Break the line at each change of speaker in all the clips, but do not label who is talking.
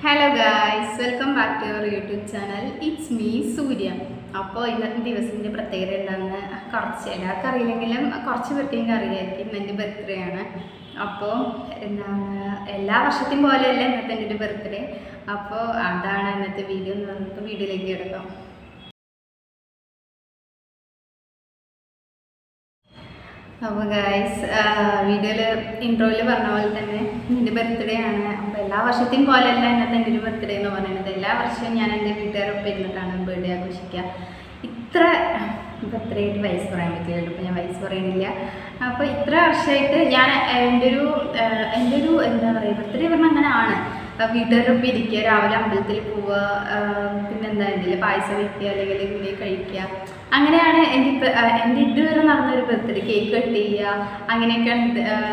Hello guys, welcome back to your YouTube channel. It's me Surya. അപ്പോൾ ഇന്നത്തെ ദിവസത്തിൻ്റെ പ്രത്യേകത എന്താണെന്ന് എല്ലാവർക്കും അറിയില്ലെങ്കിലും കുറച്ച് പേർക്കെങ്കിലും അറിയായിരിക്കും. എൻ്റെ ബർത്ത്ഡേ ആണ്. അപ്പോൾ എല്ലാ വർഷത്തെയും പോലെയല്ല ഇന്നത്തെ എൻ്റെ ബർത്ത്ഡേ. അപ്പോൾ അതാണ് ഇന്നത്തെ വീഡിയോ എന്ന് പറഞ്ഞിട്ട് വീഡിയോയിലേക്ക് എടുക്കാം. അപ്പോൾ ഗായ്സ്, വീഡിയോയിൽ ഇൻട്രോയിൽ പറഞ്ഞ പോലെ തന്നെ എൻ്റെ ബർത്ത്ഡേ ആണ്. അപ്പോൾ എല്ലാ വർഷത്തെയും പോലെയല്ല ഇന്നത്തെ എൻ്റെ ഒരു ബർത്ത്ഡേ എന്ന് പറയുന്നത്. എല്ലാ വർഷവും ഞാൻ എൻ്റെ വീട്ടുകാരൊപ്പം ഇരുന്നിട്ടാണ് ബർത്ത്ഡേ ആഘോഷിക്കുക. ഇത്ര ബർത്ത്ഡേ ആയിട്ട് വയസ്സ് പറയാൻ പറ്റില്ലല്ലോ, അപ്പോൾ ഞാൻ വയസ്സ് പറയുന്നില്ല. അപ്പോൾ ഇത്ര വർഷമായിട്ട് ഞാൻ എൻ്റെ ഒരു എന്താ പറയുക, ബർത്ത്ഡേ പറഞ്ഞാൽ അങ്ങനെ ആണ്. വീട്ടുകാരൊപ്പം ഇരിക്കുക, രാവിലെ അമ്പലത്തിൽ പോവുക, പിന്നെന്താ എന്തെങ്കിലും പായസം വയ്ക്കുക, അല്ലെങ്കിൽ എന്തെങ്കിലും കഴിക്കുക. അങ്ങനെയാണ് എൻ്റെ ഇതുവരെ നടന്നൊരു ബർത്ത്ഡേ. കേക്ക് കട്ട് ചെയ്യുക, അങ്ങനെയൊക്കെയാണ്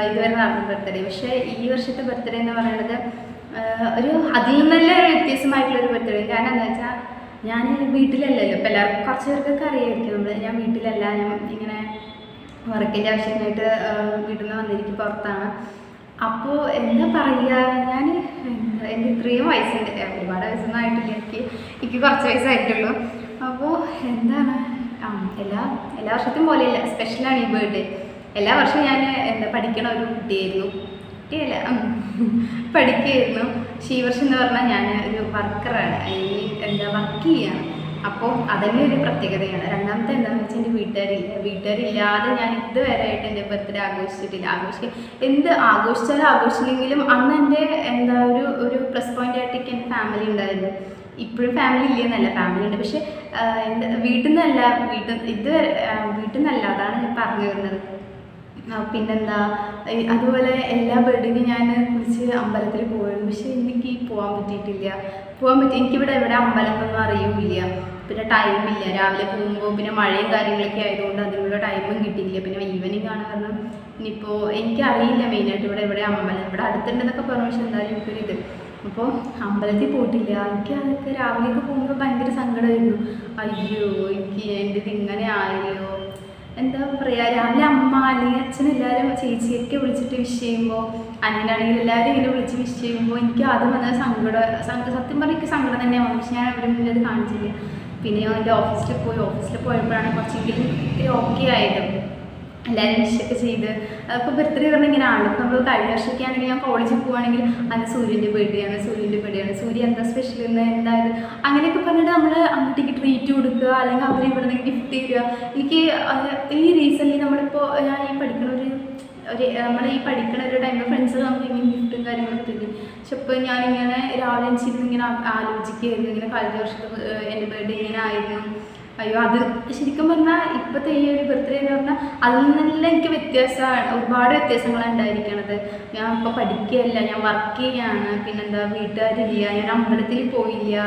ഇതുവരെ നടന്ന ബർത്ത്ഡേ. പക്ഷേ ഈ വർഷത്തെ ബർത്ത്ഡേ എന്ന് പറയുന്നത് ഒരു അതിൽ നിന്നല്ല വ്യത്യസ്തമായിട്ടുള്ളൊരു ബർത്ത്ഡേ. കാരണം എന്താ വെച്ചാൽ ഞാൻ വീട്ടിലല്ലല്ലോ. ഇപ്പം എല്ലാവർക്കും കുറച്ച് പേർക്കൊക്കെ അറിയായിരിക്കും ഞാൻ വീട്ടിലല്ല. ഞാൻ ഇങ്ങനെ വർക്കിൻ്റെ ആവശ്യത്തിനായിട്ട് വീട്ടിൽ നിന്ന് വന്നിരിക്കും, പുറത്താണ്. അപ്പോൾ എന്താ പറയുക, എൻ്റെ ഇത്രയും വയസ്സുണ്ട്. ഒരുപാട് വയസ്സൊന്നും ആയിട്ടില്ല, എനിക്ക് കുറച്ച് വയസ്സായിട്ടുള്ളൂ. അപ്പോൾ എന്താണ് എല്ലാ വർഷത്തെയും പോലെയല്ല, സ്പെഷ്യലാണ് ഈ ബർത്ത്ഡേ. എല്ലാ വർഷവും ഞാൻ പഠിക്കണ ഒരു കുട്ടിയായിരുന്നു. പഠിക്കുകയായിരുന്നു. പക്ഷേ ഈ വർഷം എന്ന് പറഞ്ഞാൽ ഞാൻ ഒരു വർക്കറാണ്, വർക്ക് ചെയ്യാണ്. അപ്പോൾ അതന്നെ ഒരു പ്രത്യേകതയാണ്. രണ്ടാമത്തെ എന്താണെന്ന് വെച്ചാൽ എൻ്റെ വീട്ടുകാരില്ലാതെ ഞാൻ ഇതുവരെയായിട്ട് എൻ്റെ ബർത്ത്ഡേ ആഘോഷിച്ചിട്ടില്ല. എന്ത് ആഘോഷിച്ചാലും ആഘോഷിച്ചില്ലെങ്കിലും അന്ന് എൻ്റെ ഒരു പ്ലസ് പോയിൻ്റ് ആയിട്ടൊക്കെ എൻ്റെ ഫാമിലി ഉണ്ടായിരുന്നു. ഇപ്പോഴും ഫാമിലി ഇല്ലെന്നല്ല, ഫാമിലി ഉണ്ട്. പക്ഷെ വീട്ടിൽ നിന്നല്ല, വീട്ടിൽ നിന്നല്ല, അതാണ് ഞാൻ പറഞ്ഞു വരുന്നത്. പിന്നെന്താ, അതുപോലെ എല്ലാ ബർത്ത്ഡേക്കും ഞാൻ കുറിച്ച് അമ്പലത്തിൽ പോയിരുന്നു. പക്ഷെ എനിക്ക് പോകാൻ പറ്റിയിട്ടില്ല. എനിക്കിവിടെ എവിടെ അമ്പലമൊന്നും അറിയില്ല. പിന്നെ ടൈമില്ല. രാവിലെ പോകുമ്പോൾ പിന്നെ മഴയും കാര്യങ്ങളൊക്കെ ആയതുകൊണ്ട് അതിനുള്ള ടൈമും കിട്ടിയില്ല. പിന്നെ ഈവനിങ് ആണ് കാരണം ഇനിയിപ്പോൾ എനിക്കറിയില്ല മെയിനായിട്ട് ഇവിടെ അമ്പലം ഇവിടെ അടുത്തുണ്ടെന്നൊക്കെ പറഞ്ഞു. പക്ഷെ എന്തായാലും എനിക്കൊരിത്, അപ്പോൾ അമ്പലത്തിൽ പോയിട്ടില്ല. എനിക്ക് അതൊക്കെ രാവിലെയൊക്കെ പോകുമ്പോൾ ഭയങ്കര സങ്കടമായിരുന്നു. അയ്യോ, എൻ്റെ ഇങ്ങനെ ആയല്ലോ, എന്താ പറയുക. രാവിലെ അമ്മ അല്ലെങ്കിൽ അച്ഛനെല്ലാവരും ചേച്ചിയൊക്കെ വിളിച്ചിട്ട് വിഷ് ചെയ്യുമ്പോൾ, അനിയനാണെങ്കിൽ എല്ലാവരും ഇങ്ങനെ വിളിച്ച് വിഷ് ചെയ്യുമ്പോൾ എനിക്ക് ആദ്യം വന്ന സത്യം പറഞ്ഞാൽ എനിക്ക് സങ്കടം തന്നെയാണ് വന്നത്. പക്ഷെ ഞാൻ അവരുടെ മുന്നിൽ അത് കാണിച്ചില്ല. പിന്നെ ഞാൻ എൻ്റെ ഓഫീസിൽ പോയപ്പോഴാണ് കുറച്ചെങ്കിലും ഓക്കെ ആയത്. എല്ലാവരും വിഷൊക്കെ ചെയ്ത്. അപ്പോൾ ബർത്ത്ഡേ പറഞ്ഞാൽ ഇങ്ങനെ ആണ്. നമ്മൾ കഴിഞ്ഞ വർഷമൊക്കെ ആണെങ്കിൽ ഞാൻ കോളേജിൽ പോവുകയാണെങ്കിൽ അത് സൂര്യൻ്റെ ബർത്ത്ഡേ ആണ്, സൂര്യ എന്താ സ്പെഷ്യൽ എന്ന്, എന്തായത് അങ്ങനെയൊക്കെ പറഞ്ഞിട്ട് നമ്മൾ അങ്ങോട്ടേക്ക് ട്രീറ്റ് കൊടുക്കുക, അല്ലെങ്കിൽ അവർ ഇവിടെ നിന്ന് ഗിഫ്റ്റ് തരിക. എനിക്ക് ഈ റീസെൻ്റ്ലി നമ്മളിപ്പോൾ ഞാൻ നമ്മൾ ഈ പഠിക്കുന്ന ഒരു ടൈമിൽ ഫ്രണ്ട്സ് നമുക്ക് ഇങ്ങനെ ഗിഫ്റ്റും കാര്യങ്ങളൊക്കെ തരും. പക്ഷെ ഇപ്പോൾ ഞാനിങ്ങനെ രാവിലെ എണീച്ചിരുന്ന് ഇങ്ങനെ ആലോചിക്കുകയായിരുന്നു, ഇങ്ങനെ കഴിഞ്ഞ വർഷത്തെ എൻ്റെ ബർത്ത്ഡേ ഇങ്ങനെ ആയിരുന്നു. അയ്യോ, അത് ശരിക്കും പറഞ്ഞാൽ ഇപ്പോഴത്തെ ഈ ഒരു ബർത്ത്ഡേ എന്ന് പറഞ്ഞാൽ അതിൽ നിന്നെല്ലാം എനിക്ക് ഒരുപാട് വ്യത്യാസങ്ങളാണ് ഉണ്ടായിരിക്കണത്. ഞാൻ ഇപ്പോൾ പഠിക്കുകയല്ല, ഞാൻ വർക്ക് ചെയ്യാണ്. പിന്നെന്താ, വീട്ടുകാരില്ല, ഞാൻ അമ്പലത്തിൽ പോയില്ല.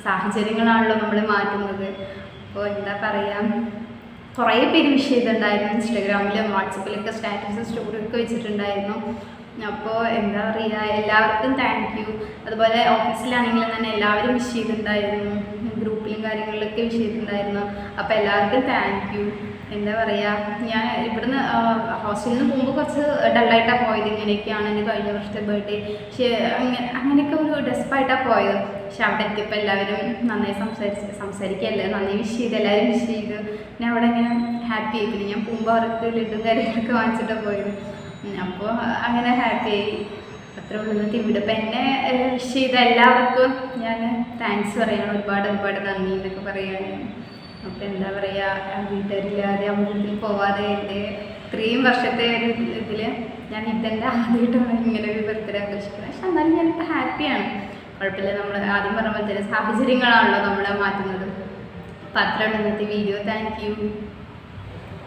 സാഹചര്യങ്ങളാണല്ലോ നമ്മൾ മാറ്റുന്നത്. അപ്പോൾ എന്താ പറയുക, കുറേ പേര് വിഷ് ചെയ്തിട്ടുണ്ടായിരുന്നു. ഇൻസ്റ്റാഗ്രാമിലും വാട്സപ്പിലൊക്കെ സ്റ്റാറ്റസ് സ്റ്റോറിയൊക്കെ വെച്ചിട്ടുണ്ടായിരുന്നു. അപ്പോൾ എന്താ പറയുക, എല്ലാവർക്കും താങ്ക് യു. അതുപോലെ ഓഫീസിലാണെങ്കിലും തന്നെ എല്ലാവരും വിഷ് ചെയ്തിട്ടുണ്ടായിരുന്നു, ഗ്രൂപ്പിലും കാര്യങ്ങളിലൊക്കെ വിഷ് ചെയ്തിട്ടുണ്ടായിരുന്നു. അപ്പോൾ എല്ലാവർക്കും താങ്ക് യു. എന്താ പറയുക, ഞാൻ ഇവിടുന്ന് ഹോസ്റ്റലിൽ നിന്ന് പോകുമ്പോൾ കുറച്ച് ഡള്ളായിട്ടാണ് പോയത്. ഇങ്ങനെയൊക്കെയാണ് എൻ്റെ കഴിഞ്ഞ വർഷത്തെ ബർത്ത്ഡേ. പക്ഷേ അങ്ങനെയൊക്കെ ഒരു ഡെസ്പായിട്ടാണ് പോയത്. പക്ഷെ അവിടെ എത്തിയപ്പോൾ എല്ലാവരും നന്നായി സംസാരിക്കുകയല്ല, നന്നായി വിഷ് ചെയ്ത്, എല്ലാവരും വിഷ് ചെയ്ത്. പിന്നെ അവിടെ ഇങ്ങനെ ഹാപ്പി ആയി. പിന്നെ ഞാൻ പോകുമ്പോൾ അവർക്ക് ലഡും കാര്യങ്ങളൊക്കെ വാങ്ങിച്ചിട്ടാണ് പോയത്. അപ്പോൾ അങ്ങനെ ഹാപ്പി ആയി. അത്ര ഉള്ളത് ഇവിടെ. അപ്പം എന്നെ വിഷ് ചെയ്ത എല്ലാവർക്കും ഞാൻ താങ്ക്സ് പറയണം, ഒരുപാട് നന്ദി എന്നൊക്കെ പറയുകയാണ്. അപ്പോൾ എന്താ പറയുക, വീട്ടുകാരില്ലാതെ അമ്പലത്തിൽ പോവാതെ എൻ്റെ ഇത്രയും വർഷത്തെ ഒരു ഇതിൽ ഞാൻ ഇതെൻ്റെ ആദ്യമായിട്ടാണ് ഇങ്ങനെ ഒരു ബർത്ത്ഡേ ആഘോഷിക്കുന്നത്. പക്ഷെ എന്നാലും ഞാനിപ്പോൾ ഹാപ്പിയാണ്, കുഴപ്പമില്ല. നമ്മൾ ആദ്യം പറഞ്ഞ പോലെ ചില സാഹചര്യങ്ങളാണല്ലോ നമ്മളെ മാറ്റുന്നത്. അപ്പോൾ അത്രയാണ് ഇന്നത്തെ വീഡിയോ. Thank you.